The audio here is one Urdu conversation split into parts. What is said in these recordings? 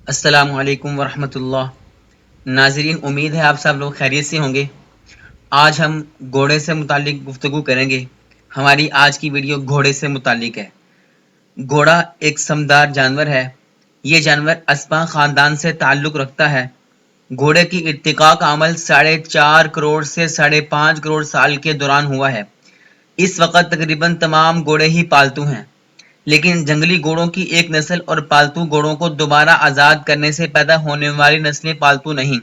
السلام علیکم ورحمۃ اللہ۔ ناظرین، امید ہے آپ سب لوگ خیریت سے ہوں گے۔ آج ہم گھوڑے سے متعلق گفتگو کریں گے۔ ہماری آج کی ویڈیو گھوڑے سے متعلق ہے۔ گھوڑا ایک سمدار جانور ہے۔ یہ جانور اسپاں خاندان سے تعلق رکھتا ہے۔ گھوڑے کی ارتقاء کا عمل 4.5 کروڑ سے 5.5 کروڑ سال کے دوران ہوا ہے۔ اس وقت تقریباً تمام گھوڑے ہی پالتو ہیں، لیکن جنگلی گھوڑوں کی ایک نسل اور پالتو گھوڑوں کو دوبارہ آزاد کرنے سے پیدا ہونے والی نسلیں پالتو نہیں۔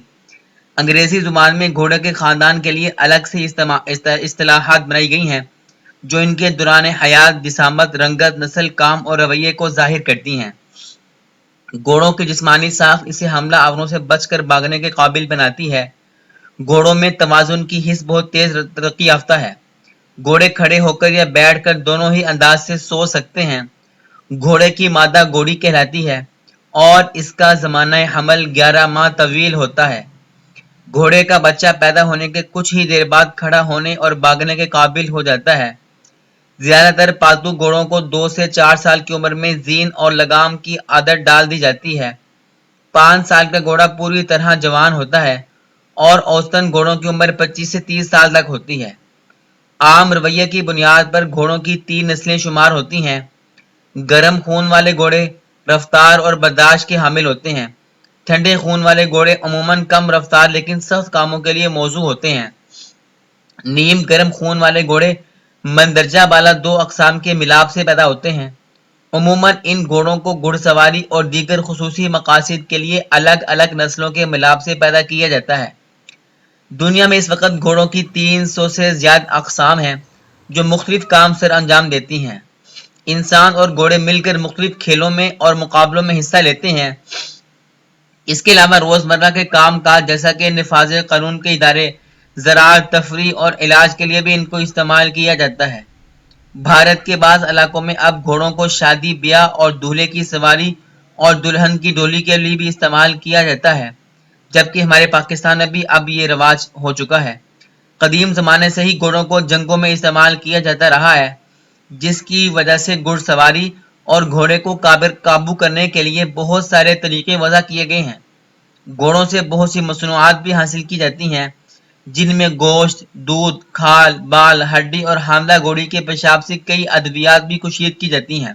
انگریزی زبان میں گھوڑے کے خاندان کے لیے الگ سے اصطلاحات بنائی گئی ہیں جو ان کے دوران حیات، جسامت، رنگت، نسل، کام اور رویے کو ظاہر کرتی ہیں۔ گھوڑوں کی جسمانی ساخت اسے حملہ آوروں سے بچ کر بھاگنے کے قابل بناتی ہے۔ گھوڑوں میں توازن کی حس بہت تیز ترقی یافتہ ہے۔ گھوڑے کھڑے ہو کر یا بیٹھ کر دونوں ہی انداز سے سو سکتے ہیں۔ گھوڑے کی مادہ گھوڑی کہلاتی ہے اور اس کا زمانہ حمل 11 ماہ طویل ہوتا ہے۔ گھوڑے کا بچہ پیدا ہونے کے کچھ ہی دیر بعد کھڑا ہونے اور بھاگنے کے قابل ہو جاتا ہے۔ زیادہ تر پالتو گھوڑوں کو 2 سے 4 سال کی عمر میں زین اور لگام کی عادت ڈال دی جاتی ہے۔ 5 سال کا گھوڑا پوری طرح جوان ہوتا ہے اور اوسطاً گھوڑوں کی عمر 25 سے 30 سال تک ہوتی ہے۔ عام رویے کی بنیاد پر گھوڑوں کی 3 نسلیں شمار ہوتی ہیں۔ گرم خون والے گھوڑے رفتار اور برداشت کے حامل ہوتے ہیں۔ ٹھنڈے خون والے گھوڑے عموماً کم رفتار لیکن سخت کاموں کے لیے موزوں ہوتے ہیں۔ نیم گرم خون والے گھوڑے مندرجہ بالا 2 اقسام کے ملاپ سے پیدا ہوتے ہیں۔ عموماً ان گھوڑوں کو گھڑ سواری اور دیگر خصوصی مقاصد کے لیے الگ الگ نسلوں کے ملاپ سے پیدا کیا جاتا ہے۔ دنیا میں اس وقت گھوڑوں کی 300 سے زیادہ اقسام ہیں جو مختلف کام سر انجام دیتی ہیں۔ انسان اور گھوڑے مل کر مختلف کھیلوں میں اور مقابلوں میں حصہ لیتے ہیں۔ اس کے علاوہ روزمرہ کے کام کاج جیسا کہ نفاذ قانون کے ادارے، زراعت، تفریح اور علاج کے لیے بھی ان کو استعمال کیا جاتا ہے۔ بھارت کے بعض علاقوں میں اب گھوڑوں کو شادی بیاہ اور دولہے کی سواری اور دلہن کی ڈولی کے لیے بھی استعمال کیا جاتا ہے، جبکہ ہمارے پاکستان میں بھی اب یہ رواج ہو چکا ہے۔ قدیم زمانے سے ہی گھوڑوں کو جنگوں میں استعمال کیا جاتا رہا ہے، جس کی وجہ سے گھڑ سواری اور گھوڑے کو قابو کرنے کے لیے بہت سارے طریقے وضع کیے گئے ہیں۔ گھوڑوں سے بہت سی مصنوعات بھی حاصل کی جاتی ہیں، جن میں گوشت، دودھ، کھال، بال، ہڈی اور حاملہ گھوڑی کے پیشاب سے کئی ادویات بھی کشید کی جاتی ہیں۔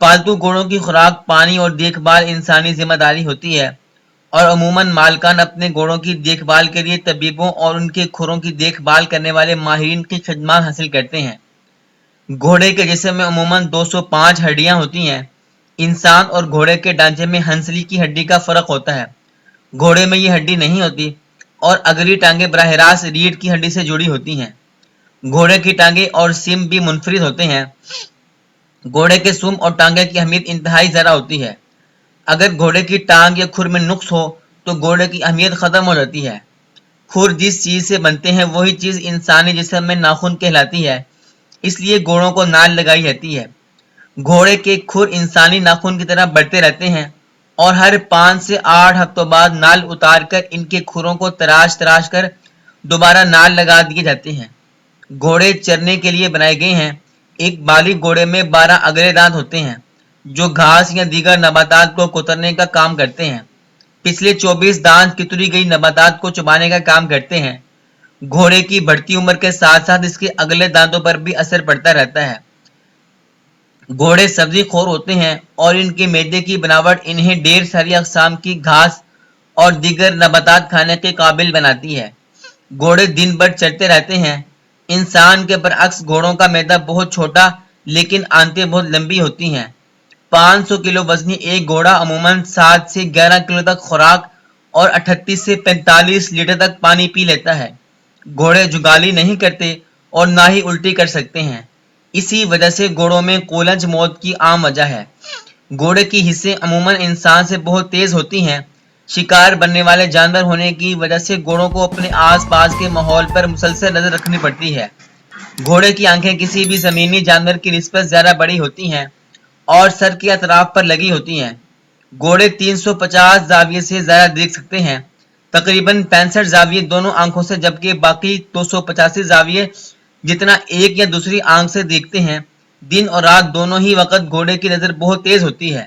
پالتو گھوڑوں کی خوراک، پانی اور دیکھ بھال انسانی ذمہ داری ہوتی ہے اور عموماً مالکان اپنے گھوڑوں کی دیکھ بھال کے لیے طبیبوں اور ان کے کھروں کی دیکھ بھال کرنے والے ماہرین کی خدمات حاصل کرتے ہیں۔ گھوڑے کے جسم میں عموماً 205 ہڈیاں ہوتی ہیں۔ انسان اور گھوڑے کے ڈھانچے میں ہنسلی کی ہڈی کا فرق ہوتا ہے۔ گھوڑے میں یہ ہڈی نہیں ہوتی اور اگلی ٹانگیں براہ راست ریڑھ کی ہڈی سے جڑی ہوتی ہیں۔ گھوڑے کی ٹانگیں اور سم بھی منفرد ہوتے ہیں۔ گھوڑے کے سم اور ٹانگیں کی اہمیت انتہائی زیادہ ہوتی ہے۔ اگر گھوڑے کی ٹانگ یا کھر میں نقص ہو تو گھوڑے کی اہمیت ختم ہو جاتی ہے۔ کھر جس چیز سے بنتے ہیں وہی چیز انسانی جسم میں ناخن کہلاتی ہے، اس لیے گھوڑوں کو نال لگائی جاتی ہے۔ گھوڑے کے کھر انسانی ناخن کی طرح بڑھتے رہتے ہیں اور ہر 5 سے 8 ہفتوں بعد نال اتار کر ان کے کھروں کو تراش کر دوبارہ نال لگا دیے جاتے ہیں۔ گھوڑے چرنے کے لیے بنائے گئے ہیں۔ ایک بالغ گھوڑے میں 12 اگلے دانت ہوتے ہیں جو گھاس یا دیگر نباتات کو کوترنے کا کام کرتے ہیں۔ پچھلے 24 دانت کتری گئی نباتات کو چبانے کا کام کرتے ہیں۔ گھوڑے کی بڑھتی عمر کے ساتھ ساتھ اس کے اگلے دانتوں پر بھی اثر پڑتا رہتا ہے۔ گھوڑے سبزی خور ہوتے ہیں اور ان کے معدے کی بناوٹ انہیں ڈھیر ساری اقسام کی گھاس اور دیگر نباتات کھانے کے قابل بناتی ہے۔ گھوڑے دن بھر چرتے رہتے ہیں۔ انسان کے برعکس گھوڑوں کا معدہ بہت چھوٹا لیکن آنتیں بہت لمبی ہوتی ہیں۔ 500 کلو وزنی ایک گھوڑا عموماً 7 سے 11 کلو تک خوراک اور 38 سے 45 لیٹر تک پانی پی لیتا ہے۔ گھوڑے جگالی نہیں کرتے اور نہ ہی الٹی کر سکتے ہیں، اسی وجہ سے گھوڑوں میں کولنج موت کی عام وجہ ہے۔ گھوڑے کی حصیں عموماً انسان سے بہت تیز ہوتی ہیں۔ شکار بننے والے جانور ہونے کی وجہ سے گھوڑوں کو اپنے آس پاس کے ماحول پر مسلسل نظر رکھنی پڑتی ہے۔ گھوڑے کی آنکھیں کسی بھی زمینی جانور کی نسبت زیادہ بڑی ہوتی ہیں اور سر کے اطراف پر لگی ہوتی ہیں۔ گھوڑے 350 زاویے سے زیادہ دیکھ سکتے ہیں، تقریباً 65 زاویے دونوں آنکھوں سے، جبکہ باقی 285 زاویے جتنا ایک یا دوسری آنکھ سے دیکھتے ہیں۔ دن اور رات دونوں ہی وقت گھوڑے کی نظر بہت تیز ہوتی ہے۔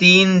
3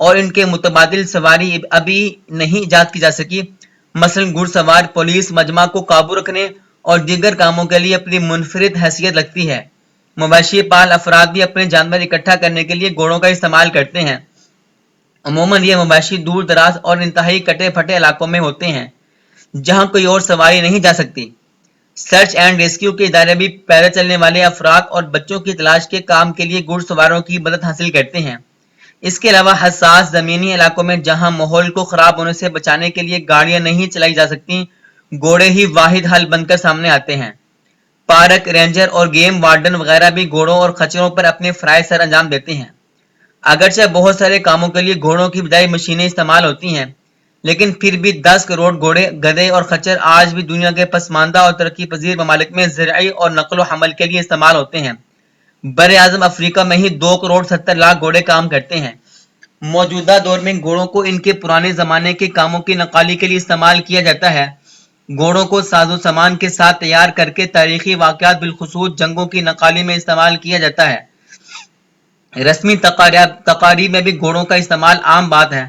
اور ان کے متبادل سواری ابھی نہیں ایجاد کی جا سکی، مثلاً گھڑ سوار پولیس مجمع کو قابو رکھنے اور دیگر کاموں کے لیے اپنی منفرد حیثیت رکھتی ہے۔ مویشی پال افراد بھی اپنے جانور اکٹھا کرنے کے لیے گھوڑوں کا استعمال کرتے ہیں۔ عموماً یہ مویشی دور دراز اور انتہائی کٹے پھٹے علاقوں میں ہوتے ہیں جہاں کوئی اور سواری نہیں جا سکتی۔ سرچ اینڈ ریسکیو کے ادارے بھی پیدل چلنے والے افراد اور بچوں کی تلاش کے کام کے لیے گھڑ سواروں کی مدد حاصل کرتے ہیں۔ اس کے علاوہ حساس زمینی علاقوں میں جہاں ماحول کو خراب ہونے سے بچانے کے لیے گاڑیاں نہیں چلائی جا سکتی، گھوڑے ہی واحد حل بن کر سامنے آتے ہیں۔ پارک رینجر اور گیم وارڈن وغیرہ بھی گھوڑوں اور خچروں پر اپنے فرائض سر انجام دیتے ہیں۔ اگرچہ بہت سارے کاموں کے لیے گھوڑوں کی بجائے مشینیں استعمال ہوتی ہیں، لیکن پھر بھی 10 کروڑ گھوڑے، گدھے اور خچر آج بھی دنیا کے پسماندہ اور ترقی پذیر ممالک میں زرعی اور نقل و حمل کے لیے استعمال ہوتے ہیں۔ بر اعظم افریقہ میں ہی 2 کروڑ 70 لاکھ گھوڑے کام کرتے ہیں۔ موجودہ دور میں گھوڑوں کو ان کے پرانے زمانے کے کاموں کی نقالی کے لیے استعمال کیا جاتا ہے۔ گھوڑوں کو ساز و سامان کے ساتھ تیار کر کے تاریخی واقعات بالخصوص جنگوں کی نقالی میں استعمال کیا جاتا ہے۔ رسمی تقاریب میں بھی گھوڑوں کا استعمال عام بات ہے۔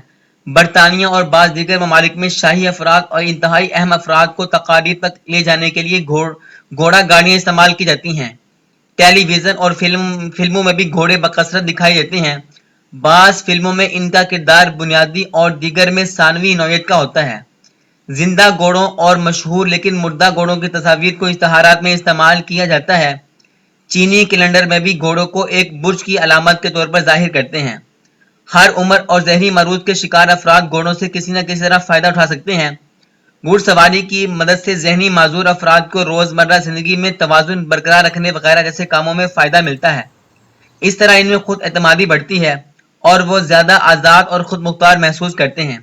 برطانیہ اور بعض دیگر ممالک میں شاہی افراد اور انتہائی اہم افراد کو تقاریب تک لے جانے کے لیے گھوڑا گاڑیاں استعمال کی جاتی ہیں۔ ٹیلی ویژن اور فلموں میں بھی گھوڑے بکثرت دکھائی دیتے ہیں۔ بعض فلموں میں ان کا کردار بنیادی اور دیگر میں ثانوی نوعیت کا ہوتا ہے۔ زندہ گھوڑوں اور مشہور لیکن مردہ گھوڑوں کی تصاویر کو اشتہارات میں استعمال کیا جاتا ہے۔ چینی کیلنڈر میں بھی گھوڑوں کو ایک برج کی علامت کے طور پر ظاہر کرتے ہیں۔ ہر عمر اور ذہنی مرض کے شکار افراد گھوڑوں سے کسی نہ کسی طرح فائدہ اٹھا سکتے ہیں۔ گھڑ سواری کی مدد سے ذہنی معذور افراد کو روزمرہ زندگی میں توازن برقرار رکھنے وغیرہ جیسے کاموں میں فائدہ ملتا ہے۔ اس طرح ان میں خود اعتمادی بڑھتی ہے اور وہ زیادہ آزاد اور خود مختار محسوس کرتے ہیں۔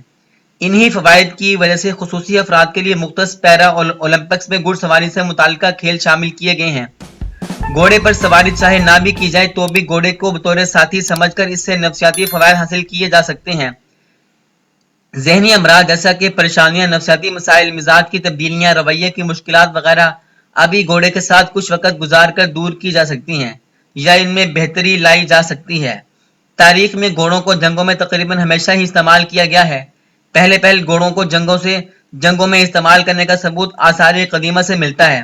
انہی فوائد کی وجہ سے خصوصی افراد کے لیے مختص پیرا اولمپکس میں گھڑ سواری سے متعلقہ کھیل شامل کیے گئے ہیں۔ گھوڑے پر سواری چاہے نہ بھی کی جائے تو بھی گھوڑے کو بطور ساتھی سمجھ کر اس سے نفسیاتی فوائد حاصل کیے جا سکتے ہیں۔ ذہنی امراض جیسا کہ پریشانیاں، نفسیاتی مسائل، مزاج کی تبدیلیاں، رویے کی مشکلات وغیرہ ابھی گھوڑے کے ساتھ کچھ وقت گزار کر دور کی جا سکتی ہیں یا ان میں بہتری لائی جا سکتی ہے۔ تاریخ میں گھوڑوں کو جنگوں میں تقریباً ہمیشہ ہی استعمال کیا گیا ہے۔ پہلے گھوڑوں کو جنگوں میں استعمال کرنے کا ثبوت آثار قدیمہ سے ملتا ہے۔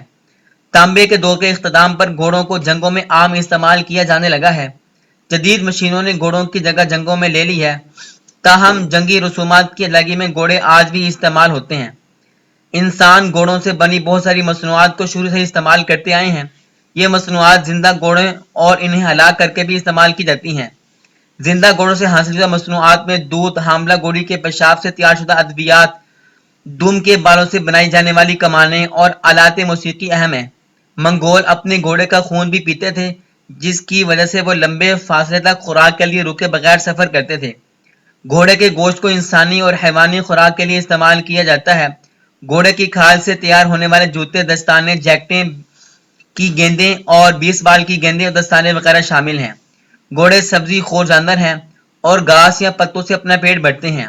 تانبے کے دور کے اختتام پر گھوڑوں کو جنگوں میں عام استعمال کیا جانے لگا ہے۔ جدید مشینوں نے گھوڑوں کی جگہ جنگوں میں لے لی ہے، تاہم جنگی رسومات کی ادائیگی میں گھوڑے آج بھی استعمال ہوتے ہیں۔ انسان گھوڑوں سے بنی بہت ساری مصنوعات کو شروع سے استعمال کرتے آئے ہیں۔ یہ مصنوعات زندہ گھوڑے اور انہیں ہلاک کر کے بھی استعمال کی جاتی ہیں۔ زندہ گھوڑوں سے حاصل شدہ مصنوعات میں دودھ، حاملہ گھوڑی کے پیشاب سے تیار شدہ ادویات، دم کے بالوں سے بنائی جانے والی کمانیں اور آلات موسیقی اہم ہیں۔ منگول اپنے گھوڑے کا خون بھی پیتے تھے، جس کی وجہ سے وہ لمبے فاصلے تک خوراک کے لیے رکے بغیر سفر کرتے تھے۔ گھوڑے کے گوشت کو انسانی اور حیوانی خوراک کے لیے استعمال کیا جاتا ہے۔ گھوڑے کی کھال سے تیار ہونے والے جوتے، دستانے، جیکٹیں کی گیندیں اور 20 بال کی گیندیں اور دستانے وغیرہ شامل ہیں۔ گھوڑے سبزی خور جانور ہیں اور گھاس یا پتوں سے اپنا پیٹ بھرتے ہیں۔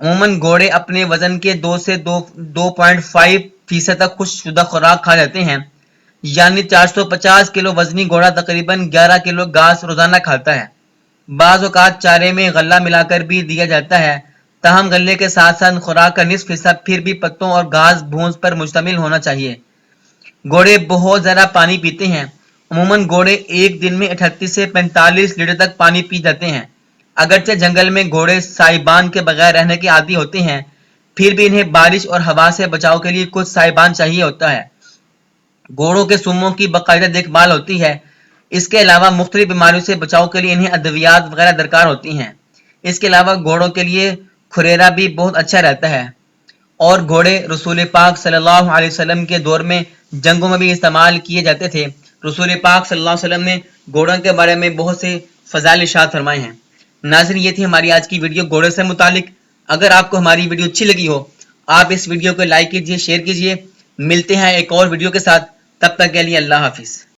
عموماً گھوڑے اپنے وزن کے 2 سے 2.5% تک خشک شدہ خوراک کھا جاتے ہیں، یعنی 450 کلو وزنی گھوڑا تقریباً 11 کلو گھاس روزانہ کھاتا ہے۔ بعض اوقات چارے میں غلہ ملا کر بھی دیا جاتا ہے، تاہم غلے کے ساتھ ساتھ خوراک کا نصف حصہ پھر بھی پتوں اور گھاس بھونس پر مشتمل ہونا چاہیے۔ گھوڑے بہت زیادہ پانی پیتے ہیں۔ عموماً گھوڑے ایک دن میں 38 سے 45 لیٹر تک پانی پی جاتے ہیں۔ اگرچہ جنگل میں گھوڑے سائبان کے بغیر رہنے کے عادی ہوتے ہیں، پھر بھی انہیں بارش اور ہوا سے بچاؤ کے لیے کچھ سائبان چاہیے ہوتا ہے۔ گھوڑوں کے سموں کی باقاعدہ دیکھ بھال ہوتی ہے۔ اس کے علاوہ مختلف بیماریوں سے بچاؤ کے لیے انہیں ادویات وغیرہ درکار ہوتی ہیں۔ اس کے علاوہ گھوڑوں کے لیے کھریرا بھی بہت اچھا رہتا ہے، اور گھوڑے رسول پاک صلی اللہ علیہ وسلم کے دور میں جنگوں میں بھی استعمال کیے جاتے تھے۔ رسول پاک صلی اللہ علیہ وسلم نے گھوڑوں کے بارے میں بہت سے فضائل ارشاد فرمائے ہیں۔ ناظرین، یہ تھی ہماری آج کی ویڈیو گھوڑے سے متعلق۔ اگر آپ کو ہماری ویڈیو اچھی لگی ہو، آپ اس ویڈیو کو لائک کیجئے، شیئر کیجئے۔ ملتے ہیں ایک اور ویڈیو کے ساتھ، تب تک کے لیے اللہ حافظ۔